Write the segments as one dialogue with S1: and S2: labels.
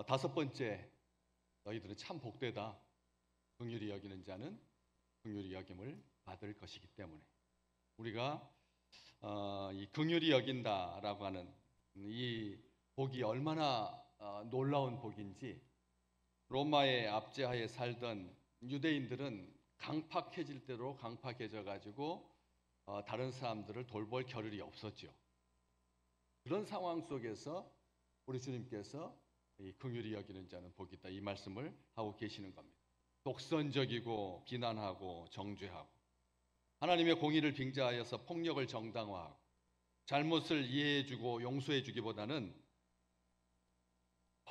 S1: 다섯 번째, 너희들은 참 복되다. 긍휼히 여기는 자는 긍휼히 여김을 받을 것이기 때문에 우리가 이 긍휼히 여긴다라고 하는 이 복이 얼마나 놀라운 복인지, 로마의 압제하에 살던 유대인들은 강팍해질 대로 강팍해져 가지고 다른 사람들을 돌볼 겨를이 없었죠. 그런 상황 속에서 우리 주님께서 이 긍휼히 여기는 자는 복이 있다, 이 말씀을 하고 계시는 겁니다. 독선적이고 비난하고 정죄하고 하나님의 공의를 빙자하여서 폭력을 정당화하고 잘못을 이해해주고 용서해주기보다는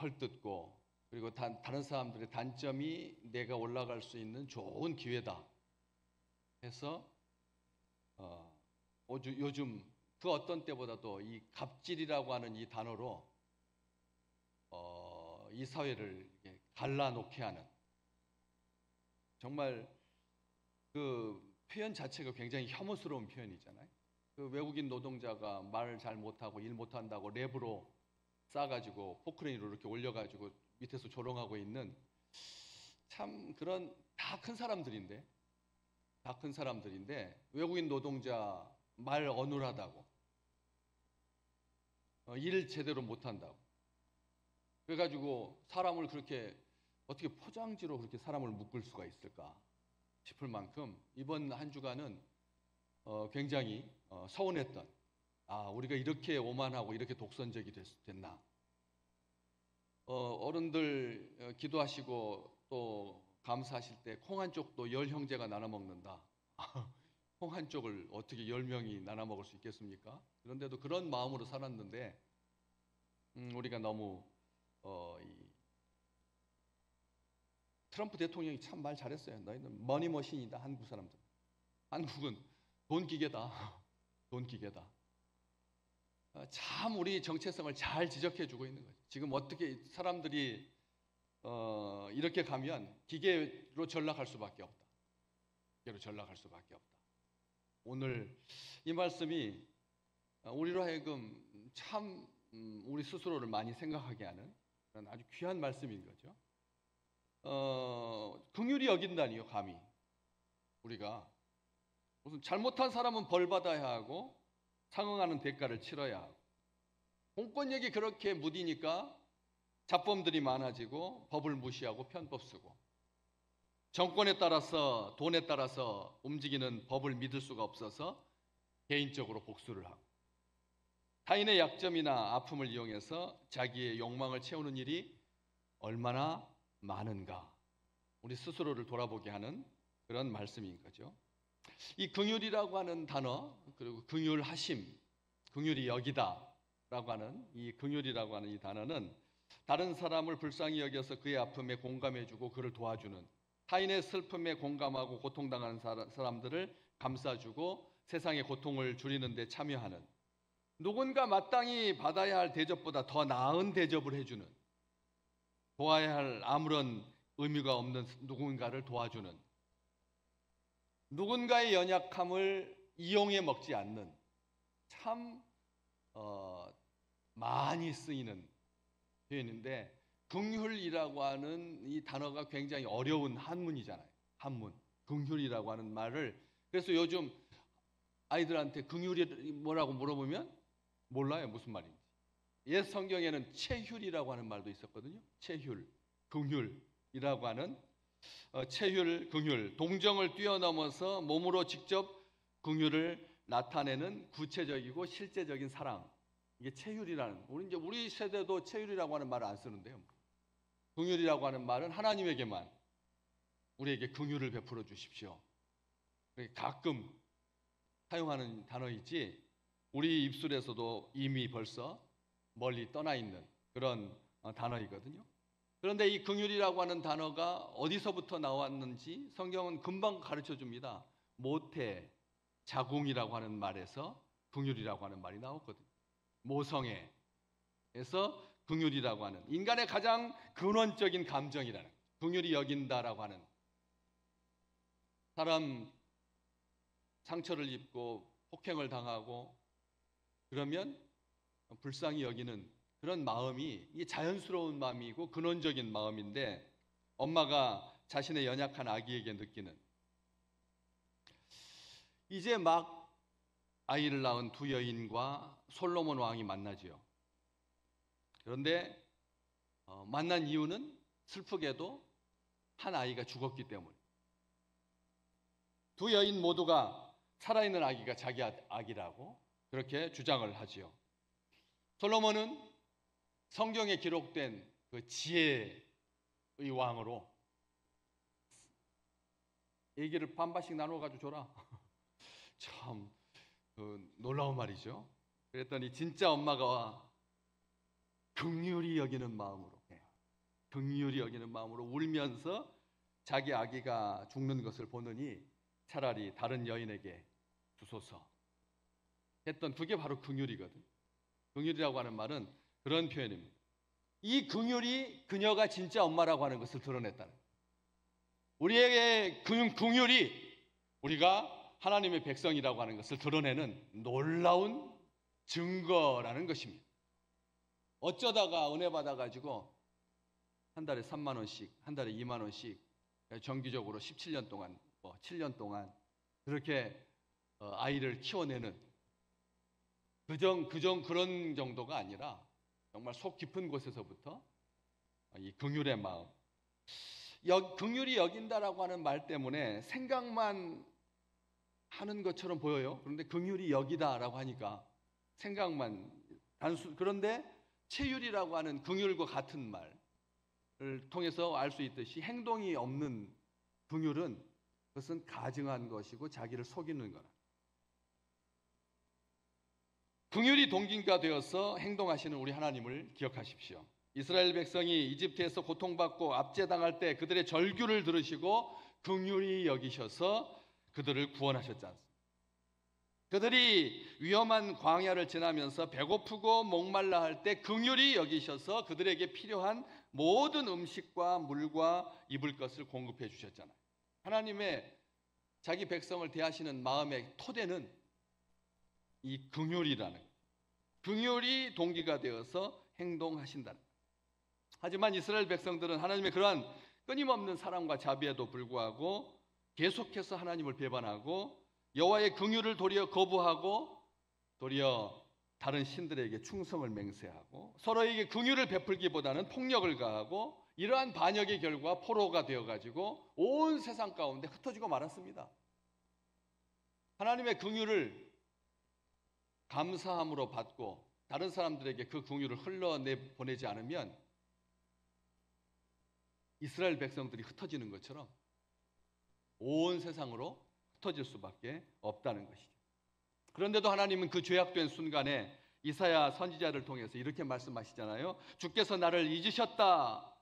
S1: 헐뜯고, 그리고 다른 사람들의 단점이 내가 올라갈 수 있는 좋은 기회다 해서 요즘 그 어떤 때보다도 이 갑질이라고 하는 이 단어로 이 사회를 갈라놓게 하는, 정말 그 표현 자체가 굉장히 혐오스러운 표현이잖아요. 그 외국인 노동자가 말을 잘 못하고 일 못한다고 랩으로 싸가지고 포크레인으로 이렇게 올려가지고 밑에서 조롱하고 있는, 참 그런 다 큰 사람들인데 외국인 노동자 말 어눌하다고, 일 제대로 못한다고 그래가지고 사람을 그렇게 어떻게 포장지로 그렇게 사람을 묶을 수가 있을까 싶을 만큼 이번 한 주간은 굉장히 서운했던, 우리가 이렇게 오만하고 이렇게 독선적이 됐나. 어른들 기도하시고 또 감사하실 때 콩 한 쪽도 10형제가 나눠 먹는다. 콩 한 쪽을 어떻게 10명이 나눠 먹을 수 있겠습니까? 그런데도 그런 마음으로 살았는데 우리가 너무 트럼프 대통령이 참 말 잘했어요. 너희는 머니머신이다. 한국 사람들. 한국은 돈 기계다. 돈 기계다. 참 우리 정체성을 잘 지적해주고 있는 거죠. 지금 어떻게 사람들이 이렇게 가면 기계로 전락할 수밖에 없다. 기계로 전락할 수밖에 없다. 오늘 이 말씀이 우리로 하여금 참 우리 스스로를 많이 생각하게 하는 그런 아주 귀한 말씀인 거죠. 긍휼히 여긴다니요, 감히. 우리가 무슨 잘못한 사람은 벌 받아야 하고 상응하는 대가를 치러야 하고, 공권력이 그렇게 무디니까 잡범들이 많아지고 법을 무시하고 편법 쓰고, 정권에 따라서 돈에 따라서 움직이는 법을 믿을 수가 없어서 개인적으로 복수를 하고, 타인의 약점이나 아픔을 이용해서 자기의 욕망을 채우는 일이 얼마나 많은가, 우리 스스로를 돌아보게 하는 그런 말씀인 거죠. 이 긍휼이라고 하는 단어, 그리고 긍휼하심, 긍휼히 여기다라고 하는 이 긍휼이라고 하는 이 단어는 다른 사람을 불쌍히 여겨서 그의 아픔에 공감해주고 그를 도와주는, 타인의 슬픔에 공감하고 고통당하는 사람들을 감싸주고 세상의 고통을 줄이는 데 참여하는, 누군가 마땅히 받아야 할 대접보다 더 나은 대접을 해주는, 도와야 할 아무런 의미가 없는 누군가를 도와주는, 누군가의 연약함을 이용해 먹지 않는, 참 많이 쓰이는 표현인데, 긍휼이라고 하는 이 단어가 굉장히 어려운 한문이잖아요. 한문. 긍휼이라고 하는 말을, 그래서 요즘 아이들한테 긍휼이 뭐라고 물어보면 몰라요, 무슨 말인지. 옛 성경에는 체휼이라고 하는 말도 있었거든요. 체휼, 긍휼이라고 하는 체휼, 긍휼, 동정을 뛰어넘어서 몸으로 직접 긍휼을 나타내는 구체적이고 실제적인 사랑, 이게 체휼이라는, 우리 세대도 체휼이라고 하는 말을 안 쓰는데요. 긍휼이라고 하는 말은 하나님에게만 우리에게 긍휼을 베풀어 주십시오, 가끔 사용하는 단어이지 우리 입술에서도 이미 벌써 멀리 떠나 있는 그런 단어이거든요. 그런데 이 긍휼이라고 하는 단어가 어디서부터 나왔는지 성경은 금방 가르쳐 줍니다. 모태, 자궁이라고 하는 말에서 긍휼이라고 하는 말이 나왔거든요. 모성애에서 긍휼이라고 하는, 인간의 가장 근원적인 감정이라는, 긍휼히 여긴다라고 하는, 사람 상처를 입고 폭행을 당하고 그러면 불쌍히 여기는 그런 마음이 이게 자연스러운 마음이고 근원적인 마음인데 엄마가 자신의 연약한 아기에게 느끼는 이제 막 아이를 낳은 두 여인과 솔로몬 왕이 만나지요. 그런데 만난 이유는 슬프게도 한 아이가 죽었기 때문에 두 여인 모두가 살아있는 아기가 자기 아기라고 그렇게 주장을 하지요. 솔로몬은 성경에 기록된 그 지혜의 왕으로 얘기를 반반씩 나눠가지고 줘라. 참 놀라운 말이죠. 그랬더니 진짜 엄마가 긍휼히 여기는 마음으로 울면서 자기 아기가 죽는 것을 보느니 차라리 다른 여인에게 주소서 했던 그게 바로 긍휼이거든. 긍휼이라고 하는 말은 그런 표현입니다. 이 긍휼이 그녀가 진짜 엄마라고 하는 것을 드러냈다는 거예요. 우리에게 긍휼이 우리가 하나님의 백성이라고 하는 것을 드러내는 놀라운 증거라는 것입니다. 어쩌다가 은혜 받아가지고 한 달에 3만 원씩, 한 달에 2만 원씩 정기적으로 17년 동안, 7년 동안 그렇게 아이를 키워내는 그런 정도가 아니라 정말 속 깊은 곳에서부터 이 긍휼의 마음, 긍휼히 여긴다라고 하는 말 때문에 생각만 하는 것처럼 보여요. 그런데 긍휼히 여기다라고 하니까 생각만 그런데 체휼이라고 하는 긍휼과 같은 말을 통해서 알 수 있듯이 행동이 없는 긍휼은 그것은 가증한 것이고 자기를 속이는 거라. 긍휼이 동기가 되어서 행동하시는 우리 하나님을 기억하십시오. 이스라엘 백성이 이집트에서 고통받고 압제당할 때 그들의 절규를 들으시고 긍휼히 여기셔서 그들을 구원하셨지 않습니까? 그들이 위험한 광야를 지나면서 배고프고 목말라 할 때 긍휼히 여기셔서 그들에게 필요한 모든 음식과 물과 입을 것을 공급해 주셨잖아요. 하나님의 자기 백성을 대하시는 마음의 토대는 이 긍휼이라는 거예요. 긍휼이 동기가 되어서 행동하신다는 거예요. 하지만 이스라엘 백성들은 하나님의 그러한 끊임없는 사랑과 자비에도 불구하고 계속해서 하나님을 배반하고 여호와의 긍휼을 도리어 거부하고 도리어 다른 신들에게 충성을 맹세하고 서로에게 긍휼을 베풀기보다는 폭력을 가하고 이러한 반역의 결과 포로가 되어가지고 온 세상 가운데 흩어지고 말았습니다. 하나님의 긍휼을 감사함으로 받고 다른 사람들에게 그 긍휼을 흘러내보내지 않으면 이스라엘 백성들이 흩어지는 것처럼 온 세상으로 흩어질 수밖에 없다는 것이죠. 그런데도 하나님은 그 죄악된 순간에 이사야 선지자를 통해서 이렇게 말씀하시잖아요. 주께서 나를 잊으셨다.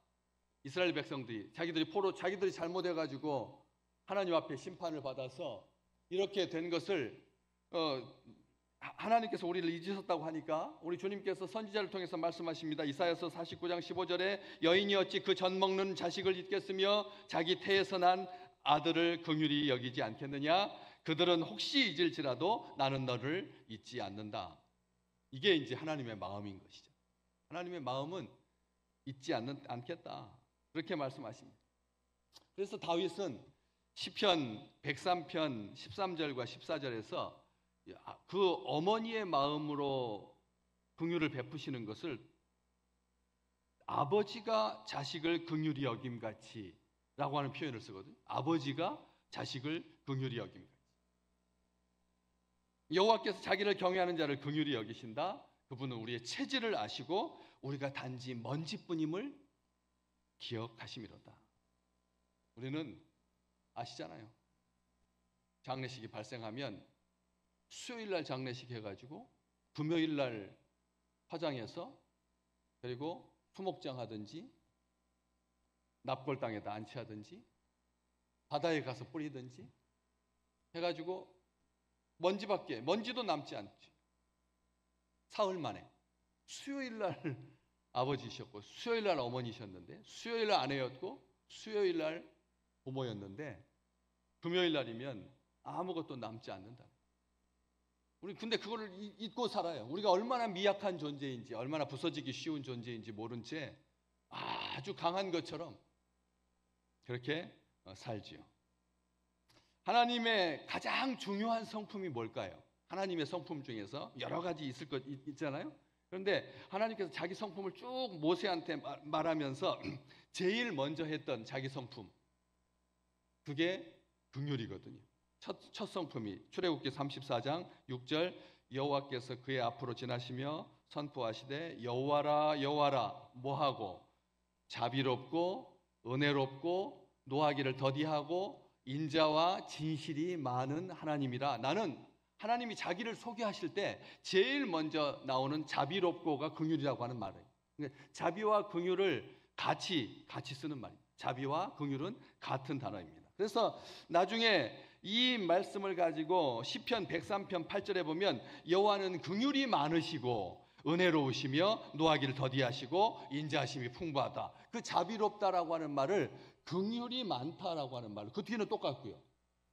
S1: 이스라엘 백성들이 자기들이 잘못해가지고 하나님 앞에 심판을 받아서 이렇게 된 것을 하나님께서 우리를 잊으셨다고 하니까 우리 주님께서 선지자를 통해서 말씀하십니다. 이사야서 49장 15절에 여인이 어찌 그 젖 먹는 자식을 잊겠으며 자기 태에서 난 아들을 긍휼히 여기지 않겠느냐? 그들은 혹시 잊을지라도 나는 너를 잊지 않는다. 이게 이제 하나님의 마음인 것이죠. 하나님의 마음은 잊지 않겠다. 그렇게 말씀하십니다. 그래서 다윗은 시편 103편 13절과 14절에서 그 어머니의 마음으로 긍휼을 베푸시는 것을 아버지가 자식을 긍휼히 여김같이 라고 하는 표현을 쓰거든요. 아버지가 자식을 긍휼히 여김같이. 여호와께서 자기를 경외하는 자를 긍휼히 여기신다. 그분은 우리의 체질을 아시고 우리가 단지 먼지뿐임을 기억하심이로다. 우리는 아시잖아요. 장례식이 발생하면 수요일날 장례식 해가지고 금요일날 화장해서 그리고 수목장 하든지 납골당에다 안치하든지 바다에 가서 뿌리든지 해가지고 먼지도 남지 않지. 사흘 만에 수요일날 아버지셨고 수요일날 어머니셨는데 수요일날 아내였고 수요일날 부모였는데 금요일날이면 아무것도 남지 않는다. 우리 근데 그거를 잊고 살아요. 우리가 얼마나 미약한 존재인지, 얼마나 부서지기 쉬운 존재인지 모른 채 아주 강한 것처럼 그렇게 살지요. 하나님의 가장 중요한 성품이 뭘까요? 하나님의 성품 중에서 여러 가지 있을 것 있잖아요. 그런데 하나님께서 자기 성품을 쭉 모세한테 말하면서 제일 먼저 했던 자기 성품, 그게 긍휼이거든요. 첫 성품이 출애굽기 34장 6절, 여호와께서 그의 앞으로 지나시며 선포하시되 여호와라 여호와라 뭐하고 자비롭고 은혜롭고 노하기를 더디하고 인자와 진실이 많은 하나님이라. 나는 하나님이 자기를 소개하실 때 제일 먼저 나오는 자비롭고가 긍휼이라고 하는 말이에요. 자비와 긍휼을 같이 쓰는 말입니다. 자비와 긍휼은 같은 단어입니다. 그래서 나중에 이 말씀을 가지고 시편 103편 8절에 보면 여호와는 긍휼이 많으시고 은혜로우시며 노하기를 더디하시고 인자하심이 풍부하다. 그 자비롭다라고 하는 말을 긍휼이 많다라고 하는 말로, 그 뒤는 똑같고요.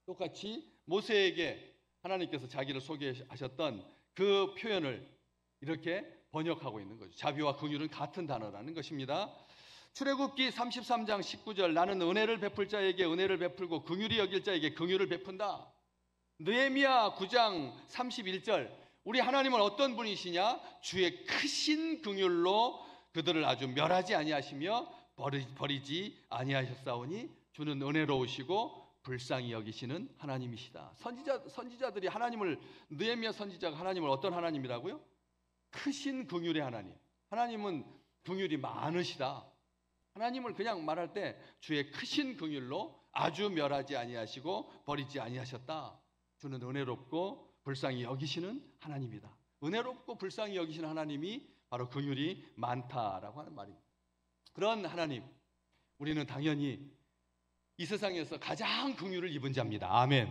S1: 똑같이 모세에게 하나님께서 자기를 소개하셨던 그 표현을 이렇게 번역하고 있는 거죠. 자비와 긍휼은 같은 단어라는 것입니다. 출애굽기 33장 19절, 나는 은혜를 베풀 자에게 은혜를 베풀고 긍휼히 여길 자에게 긍휼을 베푼다. 느헤미야 9장 31절, 우리 하나님은 어떤 분이시냐? 주의 크신 긍휼로 그들을 아주 멸하지 아니하시며 버리지 아니하셨사오니 주는 은혜로우시고 불쌍히 여기시는 하나님이시다. 선지자들이 하나님을, 느헤미야 선지자가 하나님을 어떤 하나님이라고요? 크신 긍휼의 하나님. 하나님은 긍휼이 많으시다. 하나님을 그냥 말할 때 주의 크신 긍휼로 아주 멸하지 아니하시고 버리지 아니하셨다. 주는 은혜롭고 불쌍히 여기시는 하나님이다. 은혜롭고 불쌍히 여기시는 하나님이 바로 긍휼이 많다라고 하는 말입니다. 그런 하나님, 우리는 당연히 이 세상에서 가장 긍휼을 입은 자입니다. 아멘.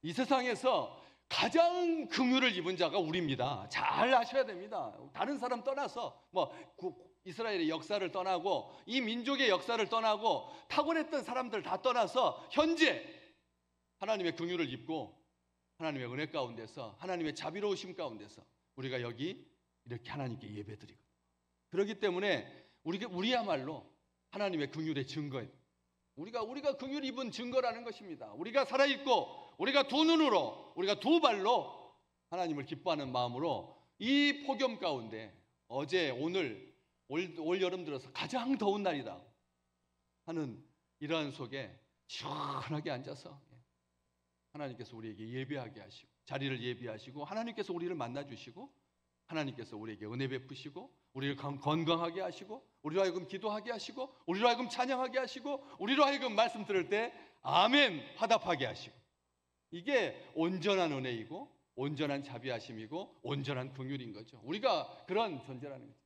S1: 이 세상에서 가장 긍휼을 입은 자가 우리입니다. 잘 아셔야 됩니다. 다른 사람 떠나서 이스라엘의 역사를 떠나고 이 민족의 역사를 떠나고 탁월했던 사람들 다 떠나서 현재 하나님의 긍휼을 입고 하나님의 은혜 가운데서, 하나님의 자비로우심 가운데서 우리가 여기 이렇게 하나님께 예배드리고, 그렇기 때문에 우리야말로 하나님의 긍휼의 증거예요. 우리가 긍휼 입은 증거라는 것입니다. 우리가 살아있고 우리가 두 눈으로, 우리가 두 발로 하나님을 기뻐하는 마음으로 이 폭염 가운데 어제 오늘 올 여름 들어서 가장 더운 날이다 하는 이러한 속에 시원하게 앉아서 하나님께서 우리에게 예배하게 하시고, 자리를 예비하시고, 하나님께서 우리를 만나주시고, 하나님께서 우리에게 은혜 베푸시고, 우리를 건강하게 하시고, 우리로 하여금 기도하게 하시고, 우리로 하여금 찬양하게 하시고, 우리로 하여금 말씀 들을 때 아멘 화답하게 하시고, 이게 온전한 은혜이고 온전한 자비하심이고 온전한 긍휼인 거죠. 우리가 그런 존재라는 거죠.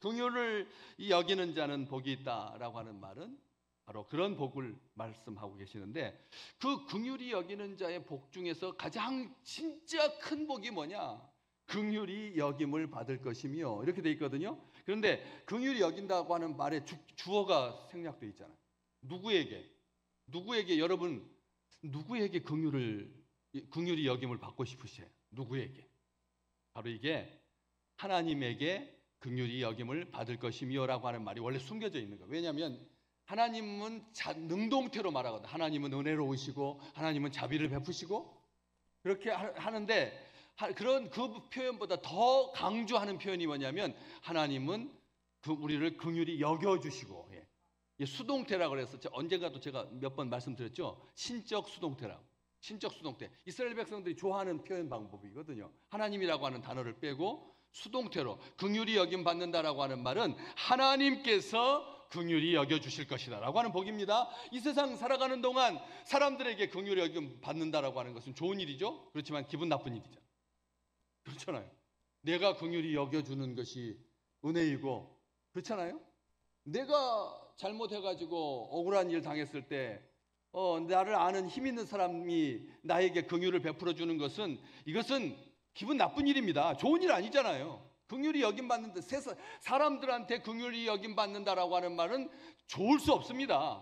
S1: 긍휼을 여기는 자는 복이 있다라고 하는 말은 바로 그런 복을 말씀하고 계시는데, 그 긍휼히 여기는 자의 복 중에서 가장 진짜 큰 복이 뭐냐? 긍휼히 여김을 받을 것이며, 이렇게 돼 있거든요. 그런데 긍휼히 여긴다고 하는 말에 주어가 생략되어 있잖아요. 누구에게 여러분, 누구에게 긍휼히 여김을 받고 싶으세요? 누구에게? 바로 이게 하나님에게 긍휼히 여김을 받을 것이며라고 하는 말이 원래 숨겨져 있는 거예요. 왜냐하면 하나님은 능동태로 말하거든요. 하나님은 은혜로우시고 하나님은 자비를 베푸시고 그렇게 하는데, 그런 그 표현보다 더 강조하는 표현이 뭐냐면 하나님은 우리를 긍휼히 여겨주시고, 수동태라고 그래서 언젠가도 제가 몇 번 말씀드렸죠. 신적 수동태라고. 신적 수동태. 이스라엘 백성들이 좋아하는 표현 방법이거든요. 하나님이라고 하는 단어를 빼고 수동태로 긍휼히 여김 받는다라고 하는 말은 하나님께서 긍휼히 여겨주실 것이다 라고 하는 복입니다. 이 세상 살아가는 동안 사람들에게 긍휼히 여김 받는다라고 하는 것은 좋은 일이죠. 그렇지만 기분 나쁜 일이죠. 그렇잖아요. 내가 긍휼히 여겨주는 것이 은혜이고, 그렇잖아요. 내가 잘못해가지고 억울한 일 당했을 때 나를 아는 힘 있는 사람이 나에게 긍휼을 베풀어 주는 것은, 이것은 기분 나쁜 일입니다. 좋은 일 아니잖아요. 긍휼히 여김 받는다, 사람들한테 긍휼히 여김 받는다라고 하는 말은 좋을 수 없습니다.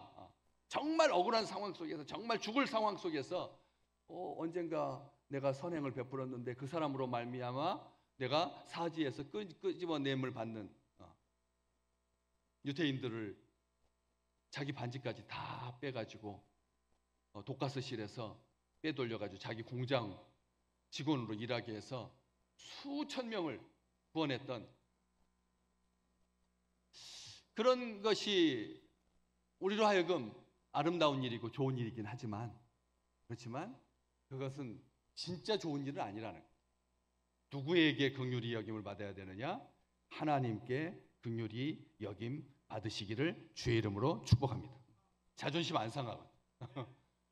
S1: 정말 억울한 상황 속에서, 정말 죽을 상황 속에서 언젠가 내가 선행을 베풀었는데 그 사람으로 말미암아 내가 사지에서 끄집어냄을 받는 유대인들을 자기 반지까지 다 빼가지고 독가스실에서 빼돌려가지고 자기 공장 직원으로 일하게 해서 수천 명을 구원했던 그런 것이 우리로 하여금 아름다운 일이고 좋은 일이긴 하지만, 그렇지만 그것은 진짜 좋은 일은 아니라는 거예요. 누구에게 긍휼히 여김을 받아야 되느냐? 하나님께 긍휼히 여김 받으시기를 주의 이름으로 축복합니다. 자존심 안 상하고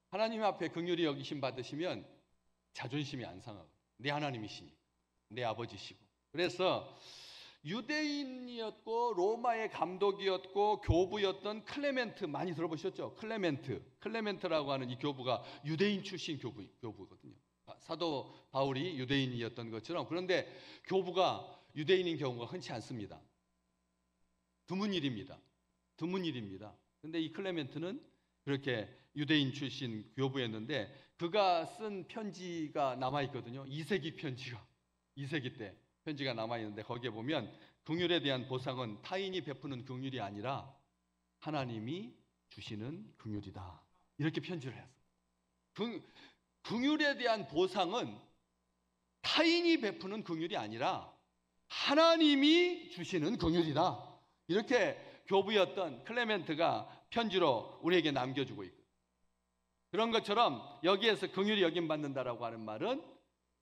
S1: 하나님 앞에 긍휼히 여기심 받으시면 자존심이 안 상하고, 내 하나님이시니까, 내 아버지시고. 그래서 유대인이었고 로마의 감독이었고 교부였던 클레멘트, 많이 들어보셨죠? 클레멘트라고 하는 이 교부가 유대인 출신 교부거든요. 사도 바울이 유대인이었던 것처럼. 그런데 교부가 유대인인 경우가 흔치 않습니다. 드문 일입니다. 그런데 이 클레멘트는 그렇게 유대인 출신 교부였는데 그가 쓴 편지가 남아있거든요. 2세기 편지가, 2세기 때 편지가 남아있는데 거기에 보면 긍휼에 대한 보상은 타인이 베푸는 긍휼이 아니라 하나님이 주시는 긍휼이다, 이렇게 편지를 했어요. 긍휼에 대한 보상은 타인이 베푸는 긍휼이 아니라 하나님이 주시는 긍휼이다, 이렇게 교부였던 클레멘트가 편지로 우리에게 남겨주고 있고, 그런 것처럼 여기에서 긍휼히 여김 받는다라고 하는 말은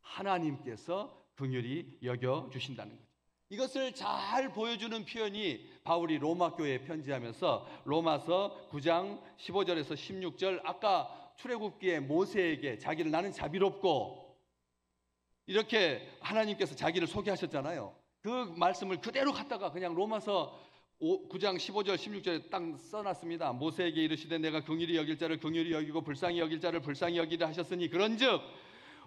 S1: 하나님께서 긍휼히 여겨 주신다는 거죠. 이것을 잘 보여주는 표현이 바울이 로마 교회에 편지하면서 로마서 9장 15절에서 16절, 아까 출애굽기에 모세에게 자기를 나는 자비롭고 이렇게 하나님께서 자기를 소개하셨잖아요. 그 말씀을 그대로 갖다가 그냥 로마서 9장 15절 16절에 딱 써놨습니다. 모세에게 이르시되 내가 긍휼히 여길 자를 긍휼히 여기고 불쌍히 여길 자를 불쌍히 여기라 하셨으니 그런즉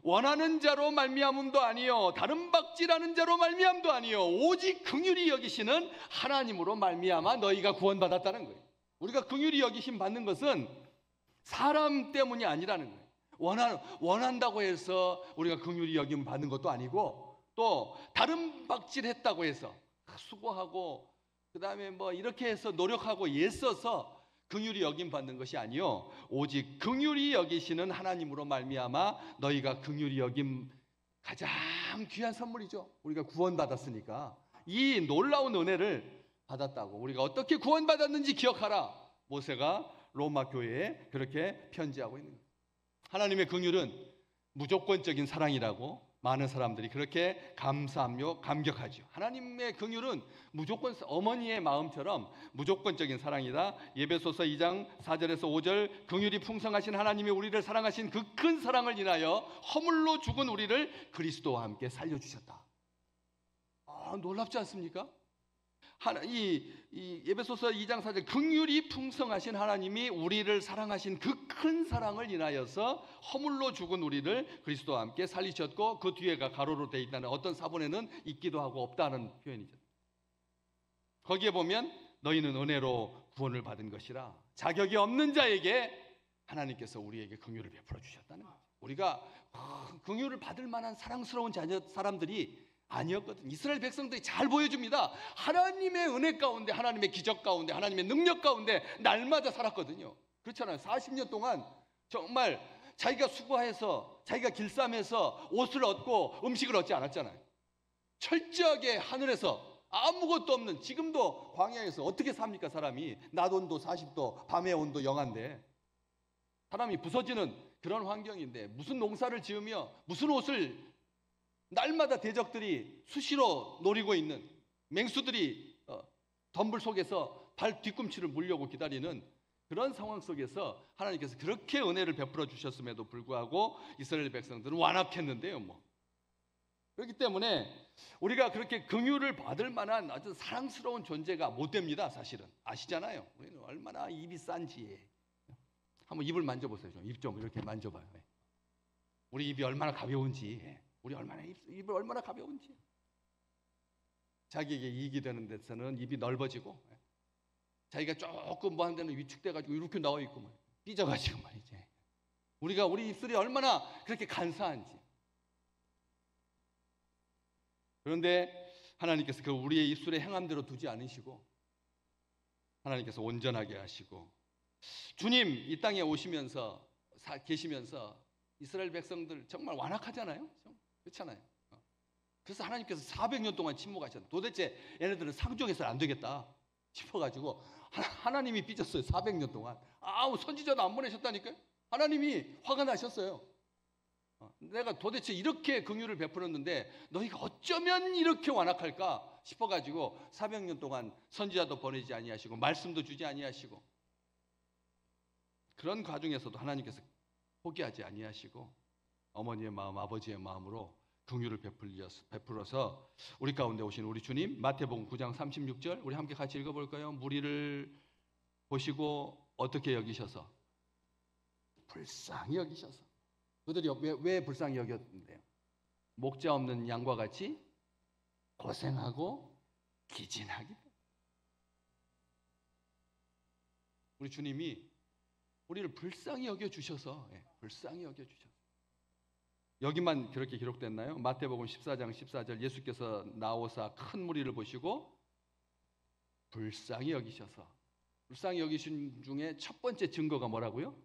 S1: 원하는 자로 말미암음도 아니요 다른 박질하는 자로 말미암도 아니요 오직 긍휼히 여기시는 하나님으로 말미암아 너희가 구원받았다는 거예요. 우리가 긍휼히 여기심 받는 것은 사람 때문이 아니라는 거예요. 원한다고 해서 우리가 긍휼히 여김 받는 것도 아니고, 또 다른 박질했다고 해서 수고하고 그 다음에 뭐 이렇게 해서 노력하고 애써서 긍휼히 여김 받는 것이 아니요 오직 긍휼히 여기시는 하나님으로 말미암아 너희가 긍휼히 여김, 가장 귀한 선물이죠. 우리가 구원받았으니까 이 놀라운 은혜를 받았다고, 우리가 어떻게 구원받았는지 기억하라, 모세가 로마 교회에 그렇게 편지하고 있는 거예요. 하나님의 긍휼은 무조건적인 사랑이라고 많은 사람들이 그렇게 감사하며 감격하죠. 하나님의 긍휼은 무조건, 어머니의 마음처럼 무조건적인 사랑이다. 에베소서 2장 4절에서 5절, 긍휼이 풍성하신 하나님이 우리를 사랑하신 그 큰 사랑을 인하여 허물로 죽은 우리를 그리스도와 함께 살려주셨다. 놀랍지 않습니까? 이 에베소서 2장 4절, 긍휼이 풍성하신 하나님이 우리를 사랑하신 그 큰 사랑을 인하여서 허물로 죽은 우리를 그리스도와 함께 살리셨고, 그 뒤에가 가로로 되어 있다는, 어떤 사본에는 있기도 하고 없다는 표현이죠. 거기에 보면 너희는 은혜로 구원을 받은 것이라 자격이 없는 자에게 하나님께서 우리에게 긍휼을 베풀어 주셨다는 거죠. 우리가 긍휼을 받을 만한 사랑스러운 사람들이 아니었거든. 이스라엘 백성들이 잘 보여줍니다. 하나님의 은혜 가운데, 하나님의 기적 가운데, 하나님의 능력 가운데 날마다 살았거든요. 그렇잖아요. 40년 동안 정말 자기가 수고해서, 자기가 길쌈해서 옷을 얻고 음식을 얻지 않았잖아요. 철저하게 하늘에서 아무것도 없는, 지금도 광야에서 어떻게 삽니까? 사람이 낮 온도 40도, 밤의 온도 영하인데 사람이 부서지는 그런 환경인데 무슨 농사를 지으며 무슨 옷을, 날마다 대적들이 수시로 노리고 있는, 맹수들이 덤불 속에서 발 뒤꿈치를 물려고 기다리는 그런 상황 속에서 하나님께서 그렇게 은혜를 베풀어 주셨음에도 불구하고 이스라엘 백성들은 완악했는데요. 그렇기 때문에 우리가 그렇게 긍휼을 받을 만한 아주 사랑스러운 존재가 못 됩니다. 사실은 아시잖아요. 우리는 얼마나 입이 싼지. 한번 입을 만져보세요. 입 좀 이렇게 만져봐요. 우리 입이 얼마나 가벼운지, 우리 입을 얼마나 가벼운지. 자기에게 이익이 되는 데서는 입이 넓어지고, 자기가 조금 뭐 하는 데는 위축돼가지고 이렇게 나와 있고 삐져가지고 말이지. 우리 입술이 얼마나 그렇게 간사한지. 그런데 하나님께서 그 우리의 입술의 행함대로 두지 않으시고 하나님께서 온전하게 하시고, 주님 이 땅에 오시면서 계시면서 이스라엘 백성들 정말 완악하잖아요. 그렇잖아요. 그래서 하나님께서 400년 동안 침묵하셨어요. 도대체 얘네들은 상종해서는 안 되겠다 싶어가지고 하나님이 삐졌어요. 400년 동안. 아우, 선지자도 안 보내셨다니까요. 하나님이 화가 나셨어요. 내가 도대체 이렇게 긍휼을 베풀었는데 너희가 어쩌면 이렇게 완악할까 싶어가지고 400년 동안 선지자도 보내지 아니하시고 말씀도 주지 아니하시고, 그런 과정에서도 하나님께서 포기하지 아니하시고 어머니의 마음, 아버지의 마음으로 긍휼을 베풀어서 우리 가운데 오신 우리 주님, 마태복음 9장 36절 우리 함께 같이 읽어볼까요? 무리를 보시고 어떻게 여기셔서? 불쌍히 여기셔서. 그들이 왜 불쌍히 여겼는데요? 목자 없는 양과 같이 고생하고 기진하기 때문에. 우리 주님이 우리를 불쌍히 여겨주셔서, 불쌍히 여겨주셔서. 여기만 그렇게 기록됐나요? 마태복음 14장 14절 예수께서 나오사 큰 무리를 보시고 불쌍히 여기셔서. 불쌍히 여기신 중에 첫 번째 증거가 뭐라고요?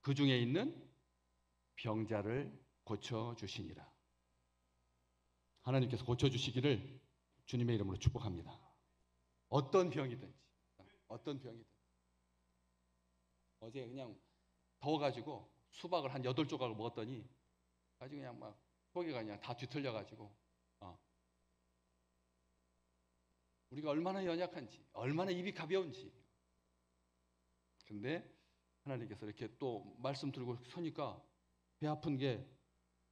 S1: 그 중에 있는 병자를 고쳐주시니라. 하나님께서 고쳐주시기를 주님의 이름으로 축복합니다. 어떤 병이든지, 어떤 병이든. 어제 그냥 더워가지고 수박을 한 8조각을 먹었더니 아주 그냥 막 속이가 그냥 다 뒤틀려가지고, 우리가 얼마나 연약한지, 얼마나 입이 가벼운지. 근데 하나님께서 이렇게 또 말씀 들고 서니까 배 아픈 게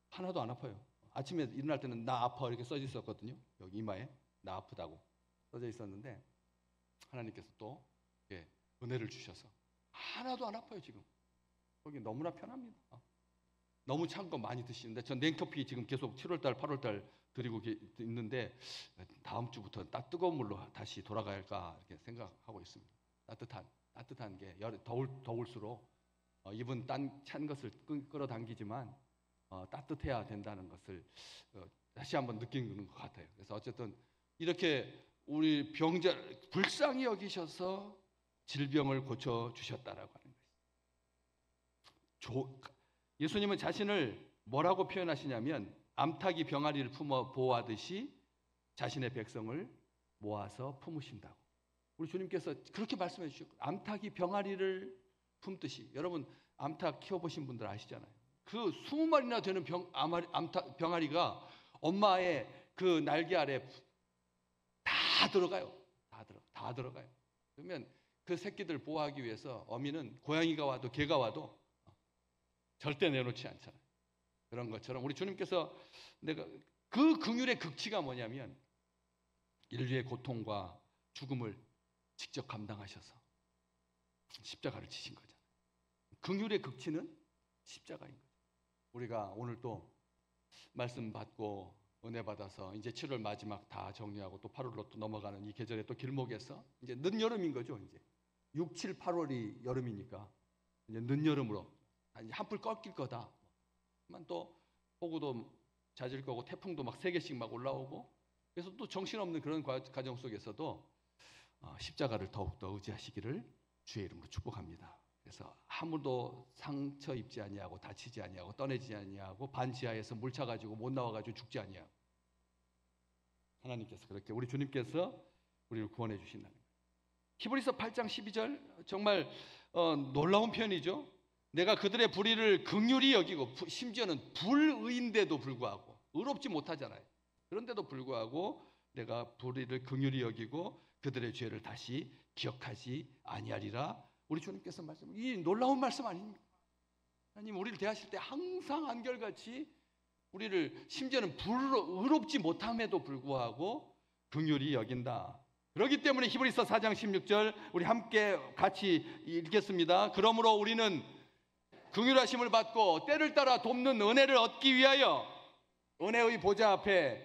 S1: 하나도 안 아파요. 아침에 일어날 때는 나 아파 이렇게 써져 있었거든요. 여기 이마에 나 아프다고 써져 있었는데 하나님께서 또 은혜를 주셔서 하나도 안 아파요. 지금 거기 너무나 편합니다. 너무 찬 거 많이 드시는데 전 냉커피 지금 계속 7월달 8월달 드리고 있는데 다음 주부터 뜨거운 물로 다시 돌아가야 할까 이렇게 생각하고 있습니다. 따뜻한 게 더울수록 입은 찬 것을 끌어당기지만 따뜻해야 된다는 것을 다시 한번 느끼는 것 같아요. 그래서 어쨌든 이렇게 우리 병자 불쌍히 여기셔서 질병을 고쳐 주셨다라고 하는 것이죠. 예수님은 자신을 뭐라고 표현하시냐면 암탉이 병아리를 품어 보호하듯이 자신의 백성을 모아서 품으신다고. 우리 주님께서 그렇게 말씀해 주셨고, 암탉이 병아리를 품듯이. 여러분 암탉 키워보신 분들 아시잖아요. 그 20마리나 되는 병아리가 엄마의 그 날개 아래 다 들어가요. 다 들어가요. 그러면 그 새끼들 보호하기 위해서 어미는 고양이가 와도 개가 와도 절대 내놓지 않잖아요. 그런 것처럼 우리 주님께서 내가 그 긍휼의 극치가 뭐냐면 인류의 고통과 죽음을 직접 감당하셔서 십자가를 지신 거잖아요. 긍휼의 극치는 십자가인 거죠. 우리가 오늘 또 말씀 받고 은혜 받아서 이제 7월 마지막 다 정리하고 또 8월로 또 넘어가는 이 계절의 또 길목에서 이제 늦여름인 거죠. 이제 6, 7, 8월이 여름이니까 이제 늦여름으로 한풀 꺾일 거다. 또 폭우도 잦을 거고 태풍도 막 3개씩 막 올라오고, 그래서 또 정신없는 그런 과정 속에서도 십자가를 더욱더 의지하시기를 주의 이름으로 축복합니다. 그래서 아무도 상처 입지 아니하고 다치지 아니하고 떠내지 아니하고 반지하에서 물 차가지고 못 나와가지고 죽지 아니하고, 하나님께서 그렇게 우리 주님께서 우리를 구원해 주신다는 거예요. 히브리서 8장 12절 정말 놀라운 편이죠. 내가 그들의 불의를 긍휼히 여기고, 심지어는 불의인데도 불구하고, 의롭지 못하잖아요. 그런데도 불구하고 내가 불의를 긍휼히 여기고 그들의 죄를 다시 기억하지 아니하리라. 우리 주님께서 말씀, 이 놀라운 말씀 아닙니까? 하나님 우리를 대하실 때 항상 한결같이 우리를 심지어는 의롭지 못함에도 불구하고 긍휼히 여긴다. 그렇기 때문에 히브리서 4장 16절 우리 함께 같이 읽겠습니다. 그러므로 우리는 긍휼하심을 받고 때를 따라 돕는 은혜를 얻기 위하여 은혜의 보좌 앞에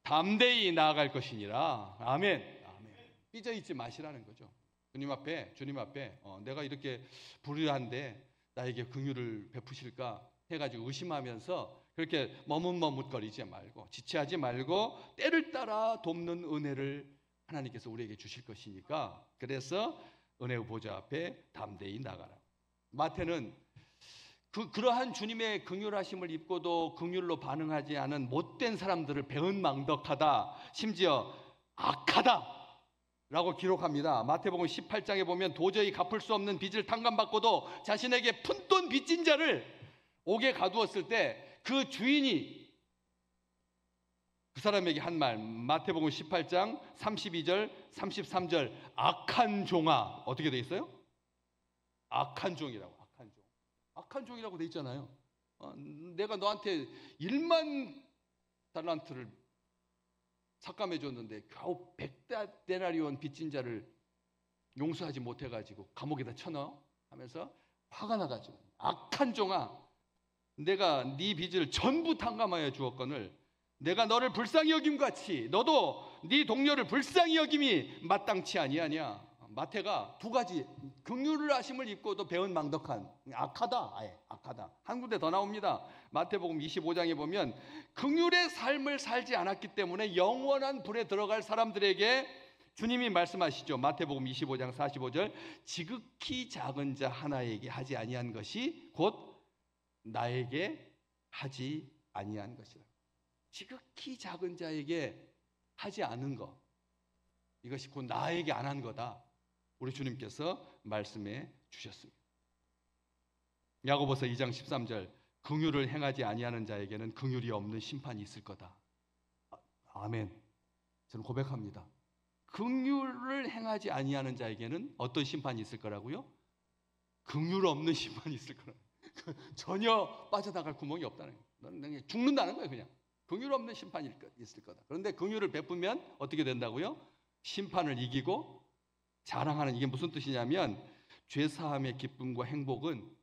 S1: 담대히 나아갈 것이니라. 아멘. 삐져 있지 마시라는 거죠. 주님 앞에 내가 이렇게 불의한데 나에게 긍휼을 베푸실까 해가지고 의심하면서 그렇게 머뭇머뭇거리지 말고 지체하지 말고 때를 따라 돕는 은혜를 하나님께서 우리에게 주실 것이니까, 그래서 은혜의 보좌 앞에 담대히 나가라. 마태는 그러한 주님의 긍휼하심을 입고도 긍휼로 반응하지 않은 못된 사람들을 배은망덕하다, 심지어 악하다 라고 기록합니다. 마태복음 18장에 보면 도저히 갚을 수 없는 빚을 탕감받고도 자신에게 푼돈 빚진 자를 옥에 가두었을 때 그 주인이 그 사람에게 한 말, 마태복음 18장 32절 33절, 악한 종아, 어떻게 돼 있어요? 악한 종이라고. 악한 종이라고 돼 있잖아요. 내가 너한테 1만 달란트를 삭감해 줬는데 겨우 100데나리온 빚진 자를 용서하지 못해가지고 감옥에다 쳐넣어 하면서 화가 나가지고, 악한 종아, 내가 네 빚을 전부 탕감하여 주었거늘 내가 너를 불쌍히 여김같이 너도 네 동료를 불쌍히 여김이 마땅치 아니하냐. 마태가 두 가지, 긍휼을 하심을 입고도 배은망덕한, 악하다, 아예 악하다. 한 군데 더 나옵니다. 마태복음 25장에 보면 긍휼의 삶을 살지 않았기 때문에 영원한 불에 들어갈 사람들에게 주님이 말씀하시죠. 마태복음 25장 45절, 지극히 작은 자 하나에게 하지 아니한 것이 곧 나에게 하지 아니한 것이라. 지극히 작은 자에게 하지 않은 것, 이것이 곧 나에게 안 한 거다, 우리 주님께서 말씀해 주셨습니다. 야고보서 2장 13절, 긍휼을 행하지 아니하는 자에게는 긍휼이 없는 심판이 있을 거다. 아멘. 저는 고백합니다. 긍휼을 행하지 아니하는 자에게는 어떤 심판이 있을 거라고요? 긍휼 없는 심판이 있을 거라고. 전혀 빠져나갈 구멍이 없다는 거예요. 너는 그냥 죽는다는 거예요. 그냥 긍휼 없는 심판이 있을 거다. 그런데 긍휼을 베푸면 어떻게 된다고요? 심판을 이기고 자랑하는, 이게 무슨 뜻이냐면 죄사함의 기쁨과 행복은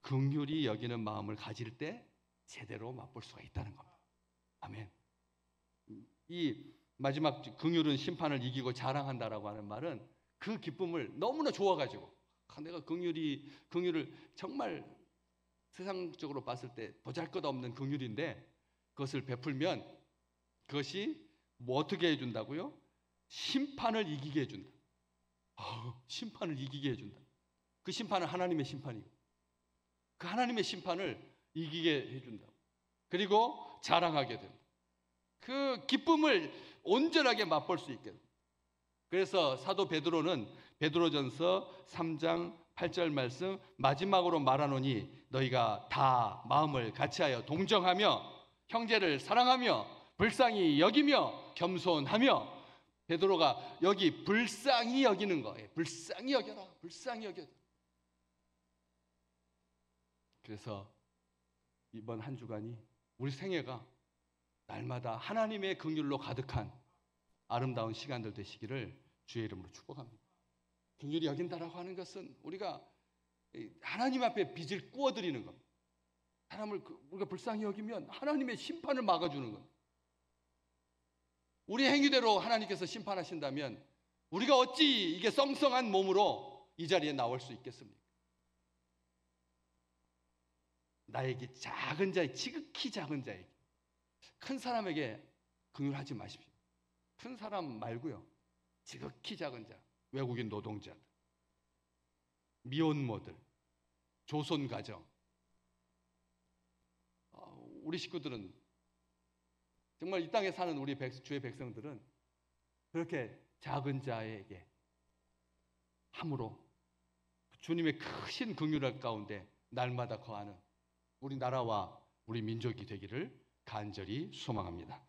S1: 긍휼히 여기는 마음을 가질 때 제대로 맛볼 수가 있다는 겁니다. 아멘. 이 마지막 긍휼은 심판을 이기고 자랑한다라고 하는 말은 그 기쁨을 너무나 좋아가지고, 내가 긍휼을 정말 세상적으로 봤을 때 보잘것없는 긍휼인데 그것을 베풀면 그것이 뭐 어떻게 해준다고요? 심판을 이기게 해준다. 심판을 이기게 해준다. 그 심판은 하나님의 심판이고 그 하나님의 심판을 이기게 해준다. 그리고 자랑하게 된다. 그 기쁨을 온전하게 맛볼 수 있게 된다. 그래서 사도 베드로는 베드로전서 3장 8절 말씀, 마지막으로 말하노니 너희가 다 마음을 같이하여 동정하며 형제를 사랑하며 불쌍히 여기며 겸손하며, 베드로가 여기 불쌍히 여기는 거예요. 불쌍히 여겨라. 불쌍히 여겨라. 그래서 이번 한 주간이, 우리 생애가 날마다 하나님의 긍휼로 가득한 아름다운 시간들 되시기를 주의 이름으로 축복합니다. 긍휼히 여긴다라고 하는 것은 우리가 하나님 앞에 빚을 꾸어드리는 겁니다. 사람을 우리가 불쌍히 여기면 하나님의 심판을 막아주는 겁니다. 우리 행위대로 하나님께서 심판하신다면 우리가 어찌 이게 썽썽한 몸으로 이 자리에 나올 수 있겠습니까? 나에게 작은 자에게, 지극히 작은 자에게, 큰 사람에게 긍휼하지 마십시오. 큰 사람 말고요, 지극히 작은 자, 외국인 노동자들, 미혼모들, 조손가정, 우리 식구들은, 정말 이 땅에 사는 우리 주의 백성들은 그렇게 작은 자에게 함으로 주님의 크신 긍휼할 가운데 날마다 거하는 우리 나라와 우리 민족이 되기를 간절히 소망합니다.